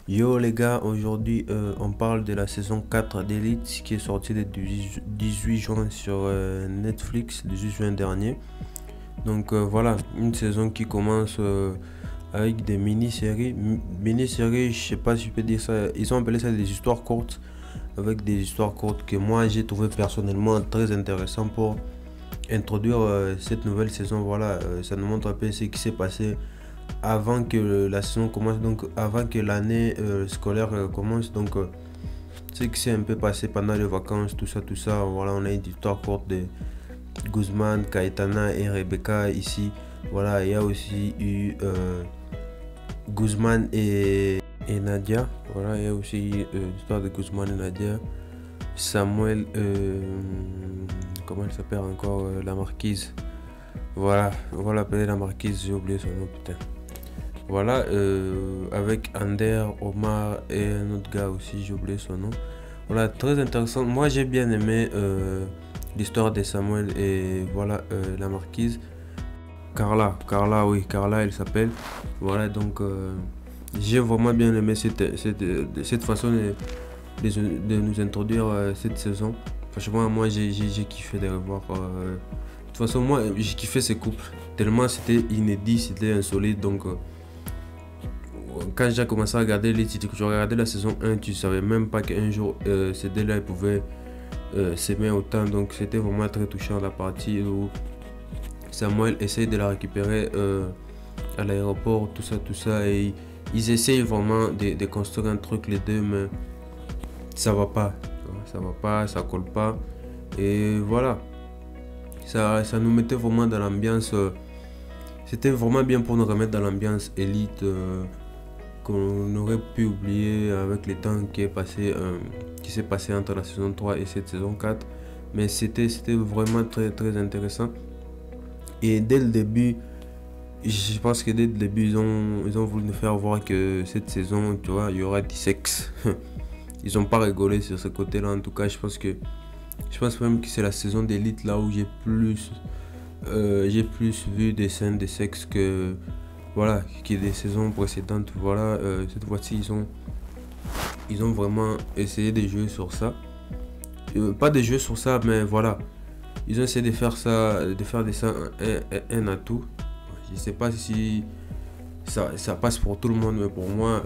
Yo les gars, aujourd'hui on parle de la saison 4 d'Elite qui est sortie le 18 juin sur Netflix, le 18 juin dernier. Donc voilà, une saison qui commence avec des mini-séries. Mini-séries, je sais pas si je peux dire ça, ils ont appelé ça des histoires courtes, avec des histoires courtes que moi j'ai trouvé personnellement très intéressant pour introduire cette nouvelle saison. Voilà, ça nous montre un peu ce qui s'est passé avant que la saison commence, donc avant que l'année scolaire commence. Donc ce qui s'est un peu passé pendant les vacances, tout ça, tout ça. Voilà, on a une histoire courte de Guzman, Kaitana et Rebecca ici. Voilà, il y a aussi eu Guzman et Nadia. Voilà, il y a aussi l'histoire de Guzman et Nadia. Samuel, comment elle s'appelle encore, la marquise. Voilà, on va l'appeler la marquise, j'ai oublié son nom, putain. Voilà, avec Ander, Omar et un autre gars aussi, j'ai oublié son nom. Voilà, très intéressant. Moi, j'ai bien aimé l'histoire de Samuel et voilà, la marquise. Carla, oui, Carla, elle s'appelle. Voilà, donc j'ai vraiment bien aimé cette façon de nous introduire cette saison. Franchement, moi, j'ai kiffé de revoir. De toute façon, moi, j'ai kiffé ces couples. Tellement c'était inédit, c'était insolite. Donc, quand j'ai commencé à regarder les titres, que je regardais la saison 1, tu savais même pas qu'un jour ces deux-là ils pouvaient s'aimer autant. Donc c'était vraiment très touchant la partie où Samuel essaye de la récupérer à l'aéroport, tout ça, tout ça. Et ils essayent vraiment de construire un truc les deux, mais ça va pas. Ça va pas, ça colle pas. Et voilà. Ça nous mettait vraiment dans l'ambiance. C'était vraiment bien pour nous remettre dans l'ambiance élite. Qu'on aurait pu oublier avec le temps qui s'est passé entre la saison 3 et cette saison 4. Mais c'était vraiment très intéressant. Et dès le début, je pense que dès le début, ils ont voulu nous faire voir que cette saison, tu vois, il y aura du sexe. Ils n'ont pas rigolé sur ce côté-là. En tout cas, je pense même que c'est la saison d'élite là où j'ai plus vu des scènes de sexe que voilà, qui des saisons précédentes. Voilà, cette fois-ci ils ont vraiment essayé de jouer sur ça. Pas de jouer sur ça, mais voilà, ils ont essayé de faire ça, un atout. Je sais pas si ça passe pour tout le monde, mais pour moi,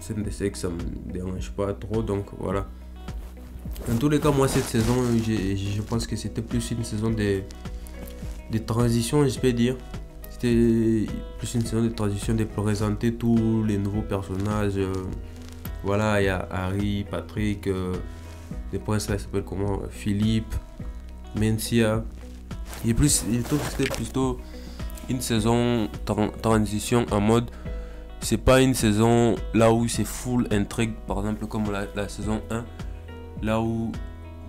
scène de sexe ça me dérange pas trop. Donc voilà. Dans tous les cas, moi cette saison, je pense que c'était plus une saison de transition, je peux dire. C'était plus une saison de transition de présenter tous les nouveaux personnages. Voilà, il y a Harry, Patrick, les princes là, s'appellent comment, Philippe, Mencia. Je trouve que c'était plutôt une saison transition en mode. C'est pas une saison là où c'est full intrigue, par exemple comme la saison 1. Là où,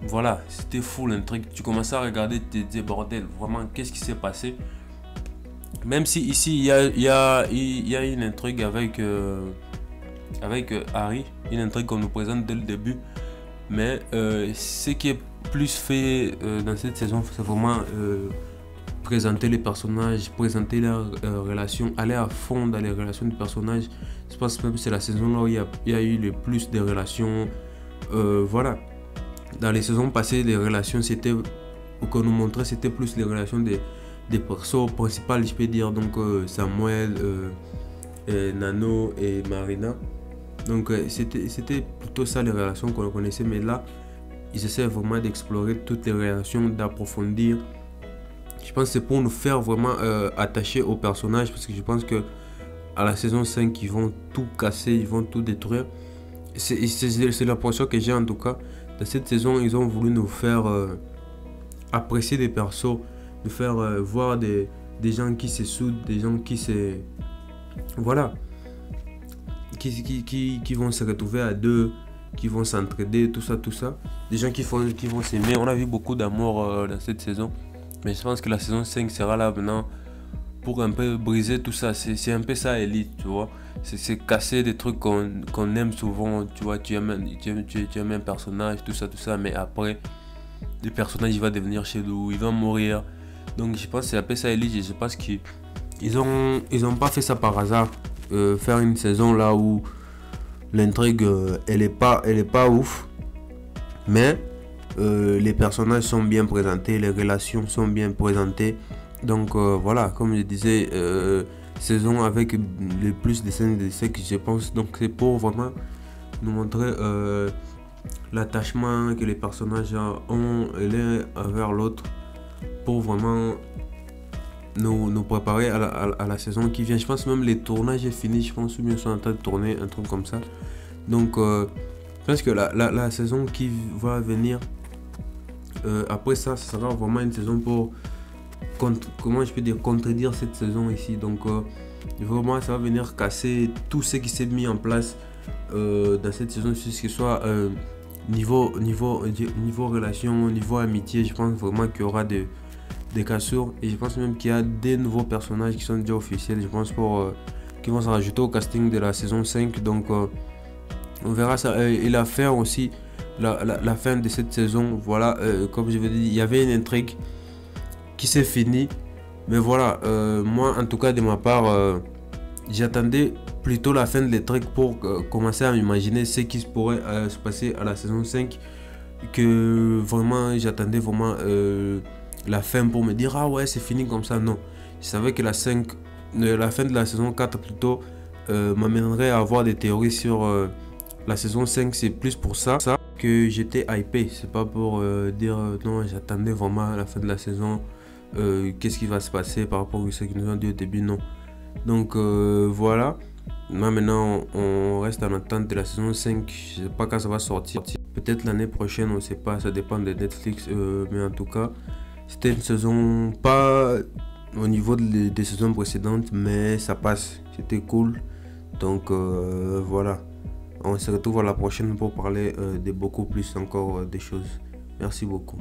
voilà, c'était full intrigue. Tu commençais à regarder, tu te disais, bordel, vraiment, qu'est-ce qui s'est passé? Même si ici, il y a une intrigue avec Harry, une intrigue qu'on nous présente dès le début. Mais ce qui est plus fait dans cette saison, c'est vraiment présenter les personnages, présenter leurs relations, aller à fond dans les relations des personnages. Je pense même que c'est la saison là où il y a eu le plus de relations. Voilà. Dans les saisons passées, les relations, c'était, qu'on nous montrait, c'était plus les relations des persos principales, je peux dire. Donc Samuel, Nano et Marina. Donc c'était plutôt ça les relations qu'on connaissait. Mais là, ils essaient vraiment d'explorer toutes les relations, d'approfondir. Je pense que c'est pour nous faire vraiment attacher aux personnages. Parce que je pense que à la saison 5, ils vont tout casser, ils vont tout détruire. C'est l'impression que j'ai en tout cas. Dans cette saison, ils ont voulu nous faire apprécier des persos, nous faire voir des gens qui se soudent, des gens qui se... Voilà. Qui vont se retrouver à deux, qui vont s'entraider, tout ça, tout ça. Des gens qui vont s'aimer. On a vu beaucoup d'amour dans cette saison. Mais je pense que la saison 5 sera là maintenant pour un peu briser tout ça. C'est un peu ça, Elite, tu vois. C'est casser des trucs qu'on aime souvent, tu vois. Tu aimes un personnage, tout ça. Mais après, le personnage, il va devenir chelou, il va mourir. Donc je pense que c'est un peu ça, Elite. Je pense qu'ils ont pas fait ça par hasard. Faire une saison là où l'intrigue, elle est pas ouf. Mais les personnages sont bien présentés, les relations sont bien présentées. Donc voilà, comme je disais, saison avec le plus de scènes de sexe, je pense. Donc c'est pour vraiment nous montrer l'attachement que les personnages ont l'un envers l'autre, pour vraiment nous préparer à la saison qui vient. Je pense même les tournages est fini, je pense, ou bien ils sont en train de tourner, un truc comme ça. Donc je pense que la saison qui va venir après ça, ça sera vraiment une saison pour comment je peux dire, contredire cette saison ici. Donc vraiment ça va venir casser tout ce qui s'est mis en place dans cette saison, que ce soit niveau relation, niveau amitié. Je pense vraiment qu'il y aura des cassures, et je pense même qu'il y a des nouveaux personnages qui sont déjà officiels, je pense, pour qui vont se rajouter au casting de la saison 5. Donc on verra ça. Et la fin aussi, la fin de cette saison, voilà, comme je vous dis, il y avait une intrigue qui s'est finie, mais voilà, moi en tout cas de ma part, j'attendais plutôt la fin de l'intrigue pour commencer à m'imaginer ce qui pourrait se passer à la saison 5, que vraiment j'attendais vraiment la fin pour me dire ah ouais c'est fini comme ça. Non, je savais que la fin de la saison 4 plutôt m'amènerait à avoir des théories sur la saison 5. C'est plus pour ça que j'étais hypé, c'est pas pour dire non, j'attendais vraiment la fin de la saison, qu'est-ce qui va se passer par rapport à ce qu'ils nous ont dit au début. Non. Donc voilà, maintenant on reste en attente de la saison 5. Je sais pas quand ça va sortir, peut-être l'année prochaine, on sait pas, ça dépend de Netflix, mais en tout cas c'était une saison pas au niveau des saisons précédentes, mais ça passe, c'était cool. Donc voilà, on se retrouve à la prochaine pour parler de beaucoup plus encore des choses. Merci beaucoup.